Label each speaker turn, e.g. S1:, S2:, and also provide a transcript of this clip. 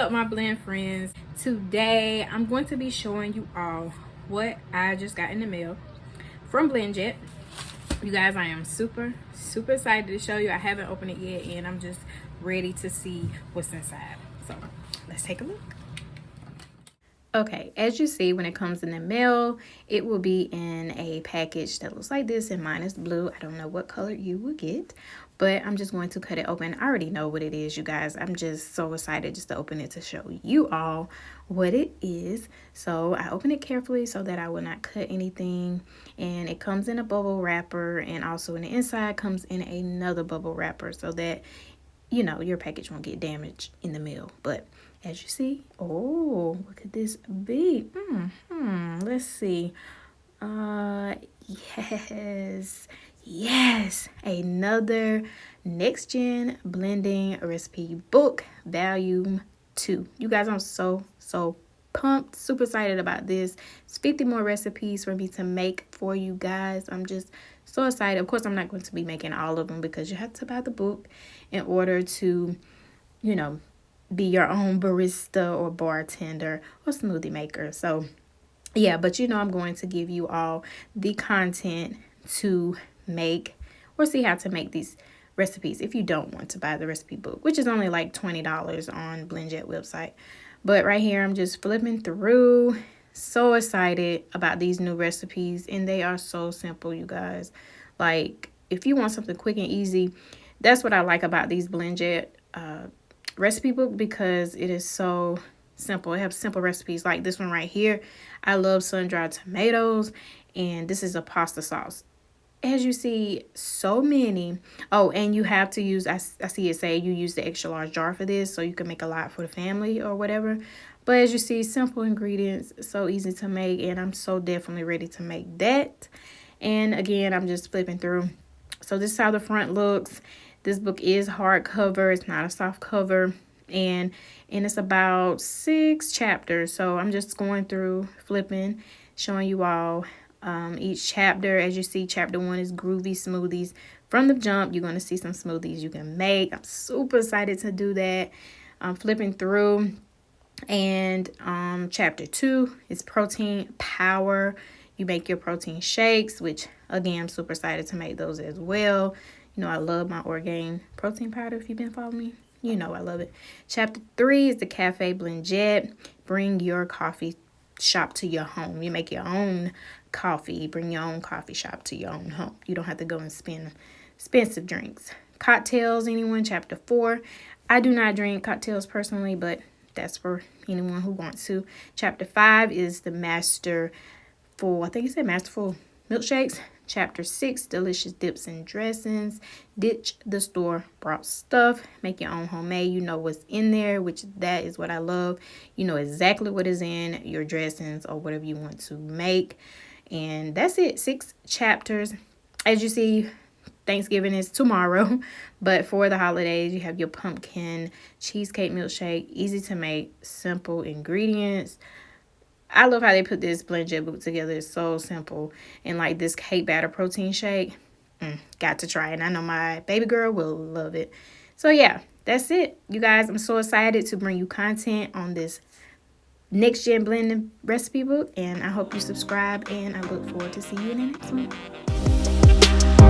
S1: up, my blend friends? Today I'm going to be showing you all what I just got in the mail from BlendJet. You guys, I am super excited to show you. I haven't opened it yet and I'm just ready to see what's inside. So let's take a look. Okay, as you see, when it comes in the mail, it will be in a package that looks like this, and mine is blue. I don't know what color you will get, but I'm just going to cut it open. I already know what it is, you guys. I'm just so excited just to open it to show you all what it is. So I open it carefully so that I will not cut anything, and it comes in a bubble wrapper, and also in the inside comes in another bubble wrapper so that, you know, your package won't get damaged in the mail. But as you see, oh, what could this be? Let's see. Yes, another next gen blending recipe book, volume 2. You guys, I'm so pumped, super excited about this. It's 50 more recipes for me to make for you guys. I'm just so excited. Of course, I'm not going to be making all of them because you have to buy the book in order to, you know, be your own barista or bartender or smoothie maker. So yeah, but you know, I'm going to give you all the content to make or see how to make these recipes if you don't want to buy the recipe book, which is only like $20 on BlendJet website. But right here, I'm just flipping through. So excited about these new recipes, and they are so simple, you guys. Like, if you want something quick and easy, that's what I like about these BlendJet recipe book, because it is so simple. It has simple recipes like this one right here. I love sun-dried tomatoes, and this is a pasta sauce. As you see, so many. Oh, and you have to use, I see it say you use the extra large jar for this, so you can make a lot for the family or whatever. But as you see, simple ingredients, so easy to make, and I'm so definitely ready to make that. And again, I'm just flipping through. So this is how the front looks. This book is hardcover. It's not a soft cover, and it's about 6 chapters. So I'm just going through, flipping, showing you all each chapter. As you see, chapter 1 is groovy smoothies. From the jump, you're going to see some smoothies you can make. I'm super excited to do that. I'm flipping through, and chapter 2 is protein power. You make your protein shakes, which again, I'm super excited to make those as well. You know, I love my Orgain protein powder. If you've been following me, you know I love it. Chapter 3 is the Cafe BlendJet. Bring your coffee shop to your home. You make your own coffee. Bring your own coffee shop to your own home. You don't have to go and spend expensive drinks. Cocktails, anyone? Chapter 4. I do not drink cocktails personally, but that's for anyone who wants to. Chapter 5 is the masterful, I think it said masterful milkshakes. Chapter 6, delicious dips and dressings. Ditch the store-bought stuff. Make your own homemade. You know what's in there, which that is what I love. You know exactly what is in your dressings or whatever you want to make. And that's it. 6 chapters. As you see, Thanksgiving is tomorrow, but for the holidays, you have your pumpkin cheesecake milkshake. Easy to make, simple ingredients. I love how they put this BlendJet book together. It's so simple. And like this cake batter protein shake, got to try it. And I know my baby girl will love it. So yeah, that's it. You guys, I'm so excited to bring you content on this next gen blending recipe book. And I hope you subscribe, and I look forward to seeing you in the next one.